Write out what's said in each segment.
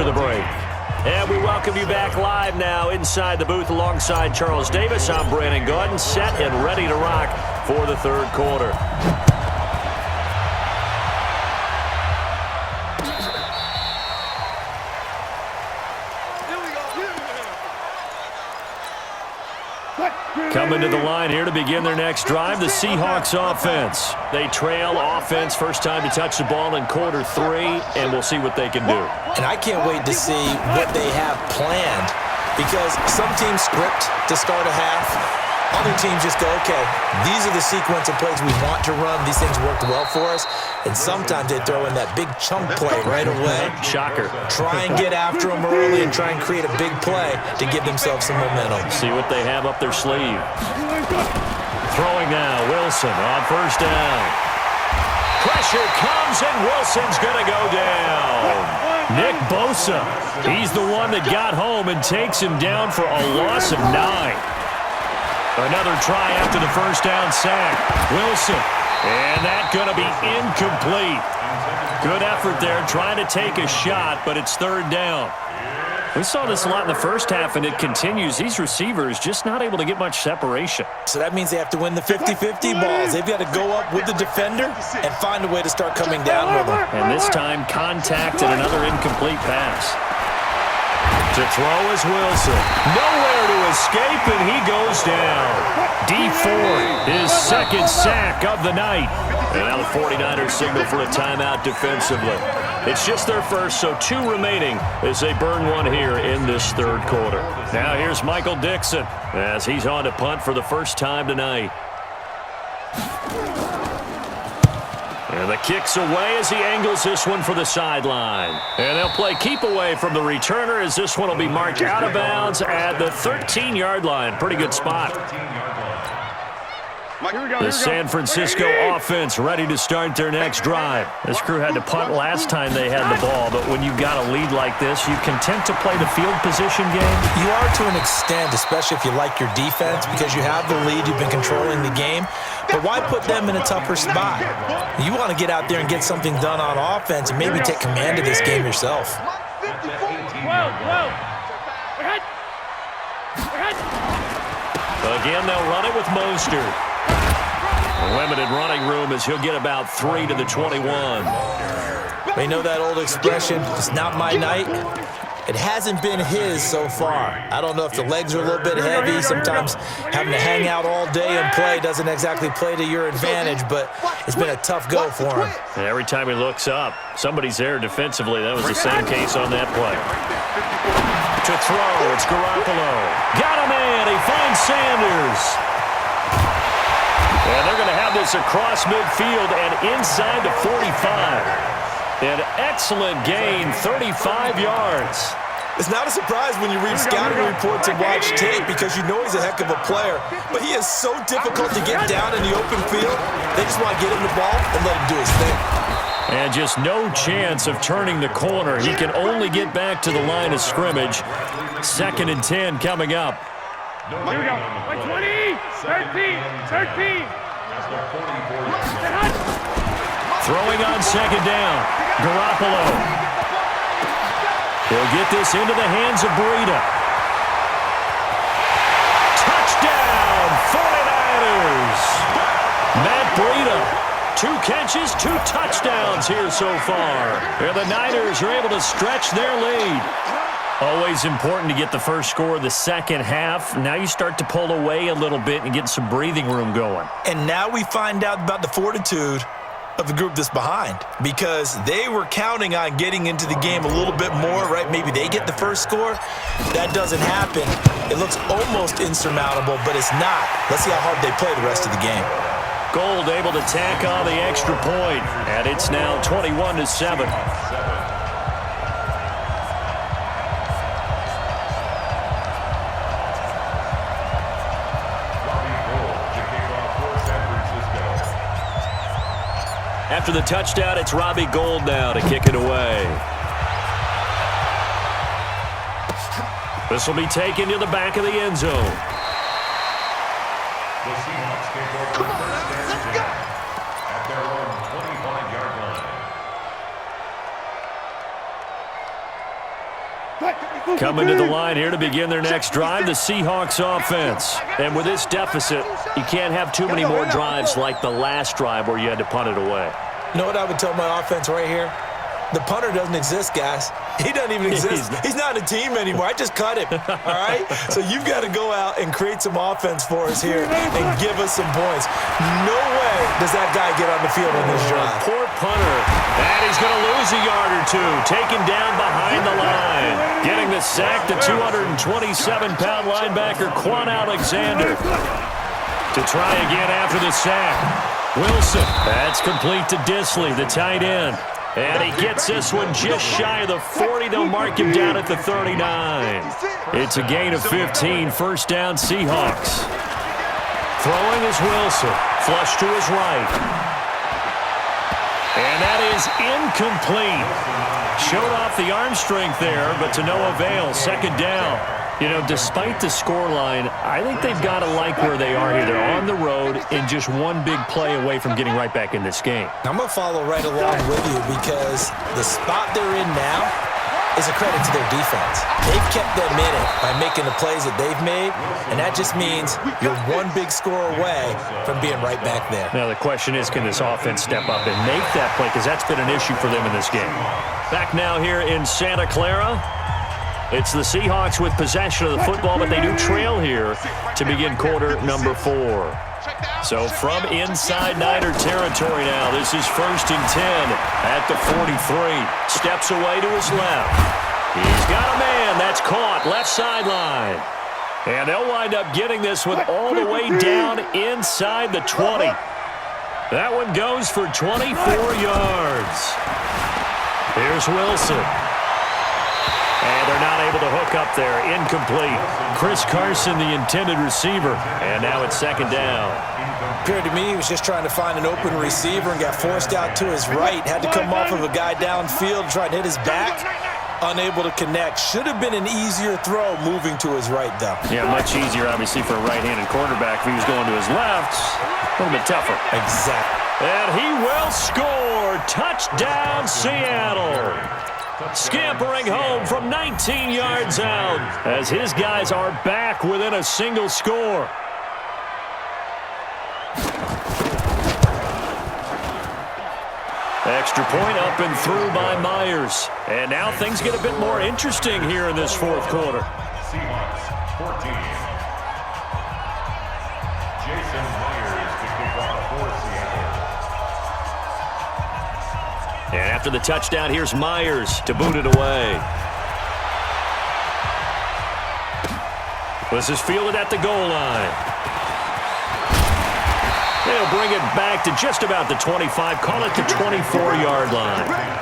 after the break. And we welcome you back live now inside the booth alongside Charles Davis. I'm Brandon Gaudin, set and ready to rock for the third quarter. Coming to the line here to begin their next drive, the Seahawks offense. They trail offense, first time to touch the ball in quarter 3, and we'll see what they can do. And I can't wait to see what they have planned, because some teams script to start a half. Other teams just go, okay, these are the sequence of plays we want to run. These things worked well for us. And sometimes they throw in that big chunk play right away. Shocker. Try and get after them early and try and create a big play to give themselves some momentum. See what they have up their sleeve. Throwing now, Wilson on first down. Pressure comes, and Wilson's going to go down. Nick Bosa, he's the one that got home and takes him down for a loss of 9. Another try after the first down sack. Wilson, and that's going to be incomplete. Good effort there, trying to take a shot, but it's third down. We saw this a lot in the first half, and it continues. These receivers just not able to get much separation. So that means they have to win the 50-50 balls. They've got to go up with the defender and find a way to start coming down with them. And this time, contact and another incomplete pass. To throw is Wilson. Nowhere to escape, and he goes down. D Ford, his second sack of the night. And now the 49ers signal for a timeout defensively. It's just their first, so 2 remaining as they burn one here in this third quarter. Now here's Michael Dixon as he's on to punt for the first time tonight. And the kick's away as he angles this one for the sideline. And they'll play keep away from the returner as this one will be marked out of bounds at the 13-yard line. Pretty good spot. The San Francisco offense ready to start their next drive. This crew had to punt last time they had the ball, but when you've got a lead like this, you content to play the field position game? You are to an extent, especially if you like your defense, because you have the lead, you've been controlling the game. But why put them in a tougher spot? You want to get out there and get something done on offense and maybe take command of this game yourself. Again, they'll run it with Mostert. Limited running room as he'll get about 3 to the 21. They know that old expression, it's not my night. It hasn't been his so far. I don't know if the legs are a little bit heavy. Sometimes having to hang out all day and play doesn't exactly play to your advantage, but it's been a tough go for him. And every time he looks up, somebody's there defensively. That was the same case on that play. To throw, it's Garoppolo. Got him in. He finds Sanders. And they're going to have this across midfield and inside the 45. An excellent gain, 35 yards. It's not a surprise when you read scouting reports and watch tape, because you know he's a heck of a player. But he is so difficult to get down in the open field. They just want to get him the ball and let him do his thing. And just no chance of turning the corner. He can only get back to the line of scrimmage. 2nd and 10 coming up. Here we go. 20, 13. Throwing on second down. Garoppolo. He'll get this into the hands of Breida. Touchdown, 49ers. Matt Breida. 2 catches, 2 touchdowns here so far. And the Niners are able to stretch their lead. Always important to get the first score of the second half. Now you start to pull away a little bit and get some breathing room going. And now we find out about the fortitude of the group that's behind, because they were counting on getting into the game a little bit more, right? Maybe they get the first score. That doesn't happen. It looks almost insurmountable, but it's not. Let's see how hard they play the rest of the game. Gold able to tack on the extra point, and it's now 21-7. After the touchdown, it's Robbie Gould now to kick it away. This will be taken to the back of the end zone. The Seahawks kick over first and 10 at their own 25-yard line. Coming to the line here to begin their next drive, the Seahawks offense. And with this deficit, you can't have too many more drives like the last drive where you had to punt it away. You know what I would tell my offense right here? The punter doesn't exist, guys. He doesn't even exist. He's not a team anymore. I just cut him, all right? So you've got to go out and create some offense for us here and give us some points. No way does that guy get on the field on this drive. Poor punter. And he's going to lose a yard or two. Taken down behind the line. Getting the sack, the 227-pound linebacker, Quan Alexander. To try again after the sack. Wilson. That's complete to Disley, the tight end. And he gets this one just shy of the 40. They'll mark him down at the 39. It's a gain of 15. First down, Seahawks. Throwing is Wilson. Flush to his right. And that is incomplete. Showed off the arm strength there, but to no avail. Second down. You know, despite the scoreline, I think they've got to like where they are here. They're on the road and just one big play away from getting right back in this game. I'm going to follow right along with you because the spot they're in now is a credit to their defense. They've kept them in it by making the plays that they've made, and that just means you're one big score away from being right back there. Now the question is, can this offense step up and make that play? Because that's been an issue for them in this game. Back now here in Santa Clara. It's the Seahawks with possession of the football, but they do trail here to begin quarter number 4. So from inside Niner territory now, this is 1st and 10 at the 43. Steps away to his left. He's got a man. That's caught. Left sideline. And they'll wind up getting this one all the way down inside the 20. That one goes for 24 yards. Here's Wilson. And they're not able to hook up there. Incomplete. Chris Carson, the intended receiver. And now it's second down. Appeared to me he was just trying to find an open receiver and got forced out to his right. Had to come off of a guy downfield, trying to hit his back. Unable to connect. Should have been an easier throw moving to his right, though. Yeah, much easier, obviously, for a right-handed quarterback. If he was going to his left, a little bit tougher. Exactly. And he will score. Touchdown, Seattle. Scampering home from 19 yards out as his guys are back within a single score. Extra point up and through by Myers. And now things get a bit more interesting here in this fourth quarter. Seahawks 14. Jason Myers to kick off for Seattle. And after the touchdown, here's Myers to boot it away. This is fielded at the goal line. They'll bring it back to just about the 25, call it the 24-yard line.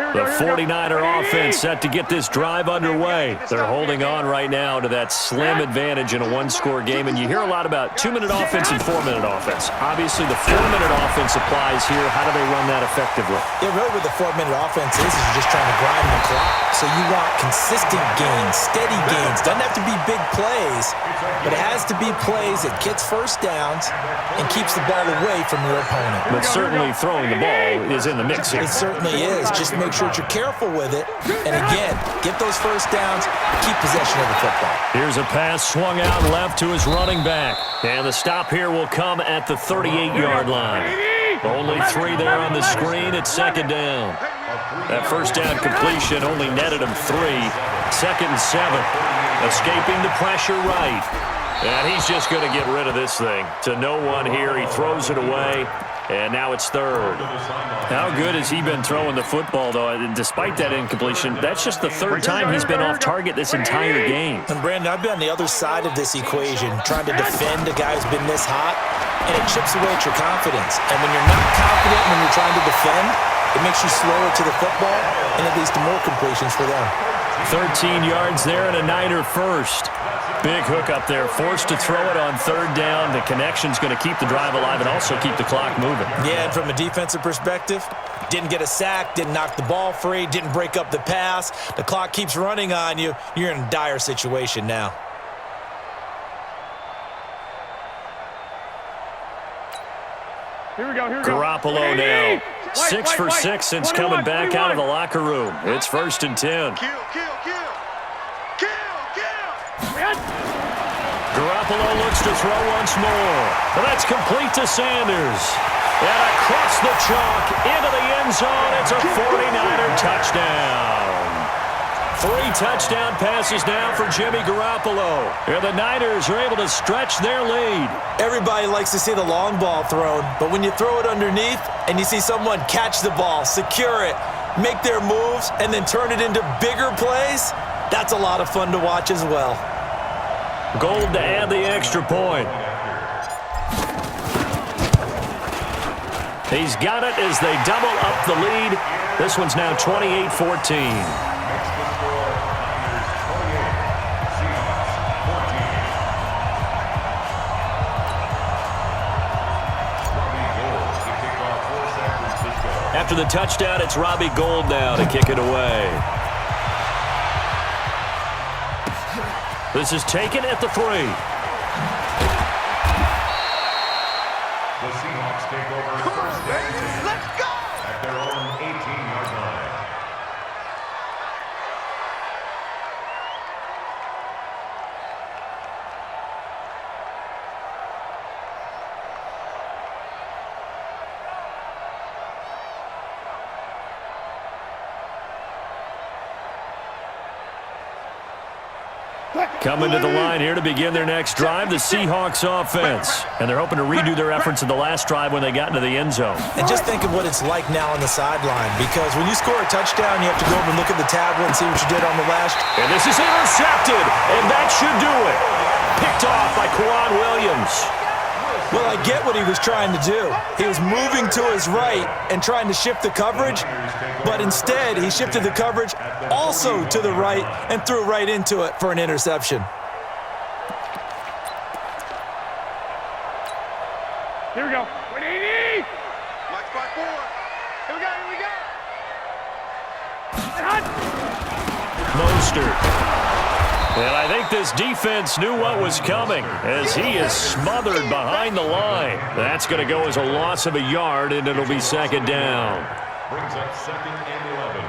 The 49er offense set to get this drive underway. They're holding on right now to that slim advantage in a one-score game, and you hear a lot about 2-minute offense and 4-minute offense. Obviously, the 4-minute offense applies here. How do they run that effectively? Yeah, really what the 4-minute offense is you're just trying to grind the clock. So you want consistent gains, steady gains. Doesn't have to be big plays, but it has to be plays that gets first downs and keeps the ball away from your opponent. But certainly throwing the ball is in the mix here. It certainly is. Just make sure that you're careful with it. And again, get those first downs, keep possession of the football. Here's a pass swung out left to his running back. And the stop here will come at the 38-yard line. Only 3 there on the screen. It's second down. That first down completion only netted him 3. Second and 7. Escaping the pressure right. And he's just going to get rid of this thing. To no one here. He throws it away. And now it's third. How good has he been throwing the football, though? And despite that incompletion, that's just the third time he's been off target this entire game. And, Brandon, I've been on the other side of this equation, trying to defend a guy who's been this hot, and it chips away at your confidence. And when you're not confident when you're trying to defend, it makes you slower to the football, and it leads to more completions for them. 13 yards there and a Niner first. Big hook up there, forced to throw it on third down. The connection's going to keep the drive alive and also keep the clock moving. Yeah, and from a defensive perspective, didn't get a sack, didn't knock the ball free, didn't break up the pass. The clock keeps running on you. You're in a dire situation now. Garoppolo now. 6 for 6 since coming back out of the locker room. It's 1st and 10. Garoppolo looks to throw once more. And that's complete to Sanders. And across the chalk into the end zone. It's a 49er touchdown. 3 touchdown passes now for Jimmy Garoppolo. And the Niners are able to stretch their lead. Everybody likes to see the long ball thrown, but when you throw it underneath and you see someone catch the ball, secure it, make their moves, and then turn it into bigger plays, that's a lot of fun to watch as well. Gold to add the extra point. He's got it as they double up the lead. This one's now 28-14. After the touchdown, it's Robbie Gould now to kick it away. This is taken at the 3. The Seahawks take over first down. Let's go! At their own 18-yard line. Coming to the line here to begin their next drive, the Seahawks offense. And they're hoping to redo their efforts in the last drive when they got into the end zone. And just think of what it's like now on the sideline, because when you score a touchdown, you have to go over and look at the tablet and see what you did on the last. And this is intercepted, and that should do it. Picked off by Quan Williams. Well, I get what he was trying to do. He was moving to his right and trying to shift the coverage, but instead he shifted the coverage also to the right and threw right into it for an interception. Here we go. 180. Watch by 4. Here we go. Here we go. Mostert. And I think this defense knew what was coming as he is smothered behind the line. That's going to go as a loss of a yard, and it'll be 2nd down. Brings up 2nd and 11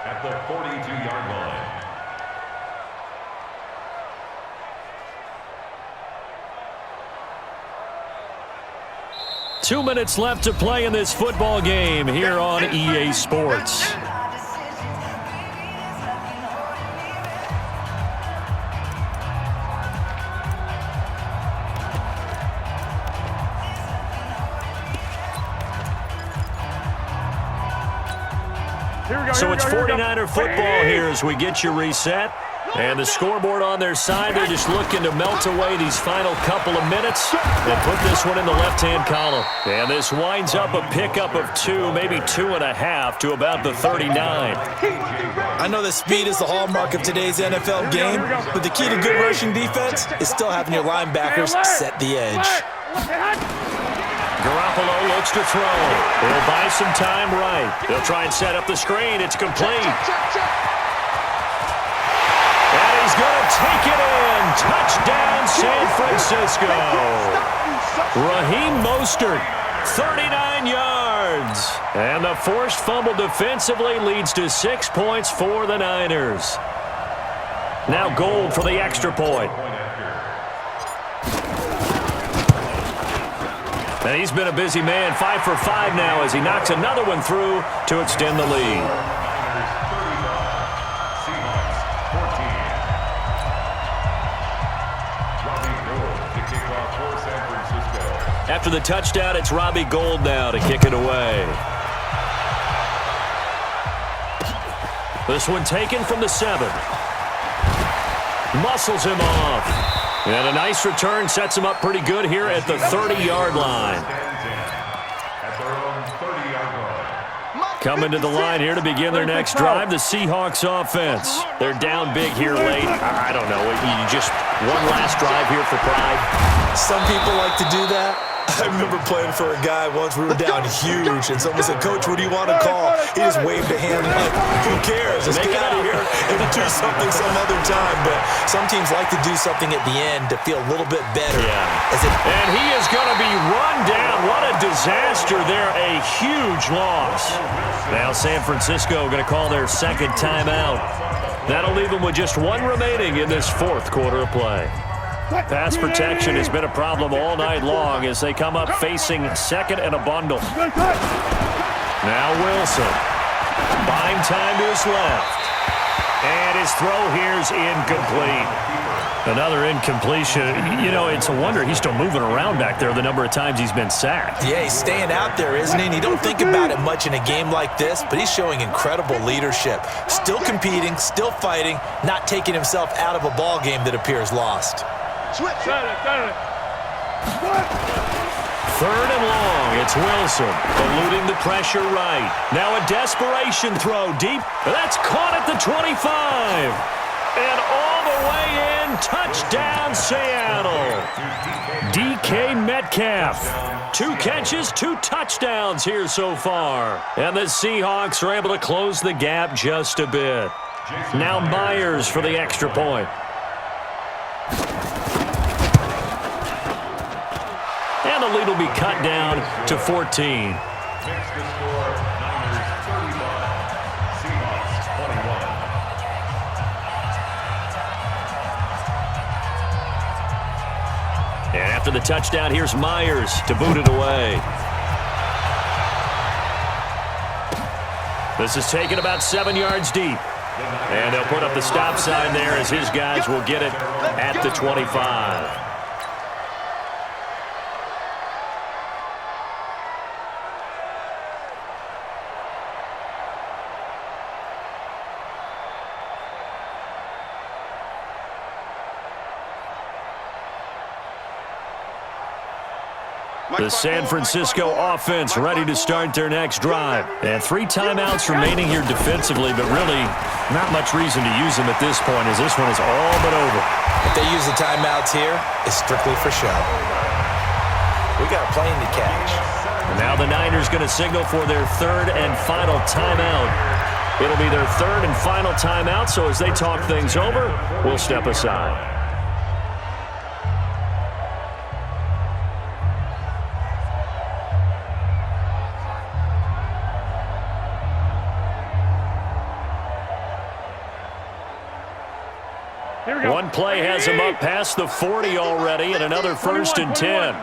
at the 42-yard line. Two minutes left to play in this football game here on EA Sports. So it's 49er football here as we get you reset. And the scoreboard on their side, they're just looking to melt away these final couple of minutes and put this one in the left-hand column. And this winds up a pickup of 2, maybe 2.5 to about the 39. I know that speed is the hallmark of today's NFL game, but the key to good rushing defense is still having your linebackers set the edge. Garoppolo looks to throw. He'll buy some time right. They'll try and set up the screen. It's complete. And he's going to take it in. Touchdown, San Francisco. Raheem Mostert, 39 yards. And the forced fumble defensively leads to 6 points for the Niners. Now Gould for the extra point. And he's been a busy man, 5 for 5 now as he knocks another one through to extend the lead. After the touchdown, it's Robbie Gould now to kick it away. This one taken from the 7. Muscles him off. And a nice return sets him up pretty good here at the 30-yard line. Coming to the line here to begin their next drive, the Seahawks offense. They're down big here late. I don't know. You just one last drive here for pride. Some people like to do that. I remember playing for a guy once. We were down huge, and someone said, "Coach, what do you want to call?" He just waved a hand like, "Who cares? Let's get out of here and do something some other time." But some teams like to do something at the end to feel a little bit better. Yeah. And he is going to be run down. What a disaster there. A huge loss. Now San Francisco going to call their second timeout. That'll leave them with just one remaining in this fourth quarter of play. Pass protection has been a problem all night long as they come up facing second and a bundle. Now Wilson. Buying time to his left. And his throw here's incomplete. Another incompletion. You know, it's a wonder he's still moving around back there the number of times he's been sacked. Yeah, he's staying out there, isn't he? And you don't think about it much in a game like this, but he's showing incredible leadership. Still competing, still fighting, not taking himself out of a ball game that appears lost. Switch. Third and long, it's Wilson, eluding the pressure right. Now a desperation throw deep. That's caught at the 25. And all the way in, touchdown Seattle. DK Metcalf. 2 catches, 2 touchdowns here so far. And the Seahawks are able to close the gap just a bit. Now Myers for the extra point. And the lead will be cut down to 14. Makes the score Niners 35, Seahawks 21. And after the touchdown, here's Myers to boot it away. This is taken about 7 yards deep. And they'll put up the stop sign there as his guys will get it at the 25. The San Francisco offense ready to start their next drive. And 3 timeouts remaining here defensively, but really not much reason to use them at this point as this one is all but over. If they use the timeouts here, it's strictly for show. We got a plane to catch. And now the Niners going to signal for their third and final timeout. It'll be their third and final timeout, so as they talk things over, we'll step aside. One play has him up past the 40 already, and another 1st and 10.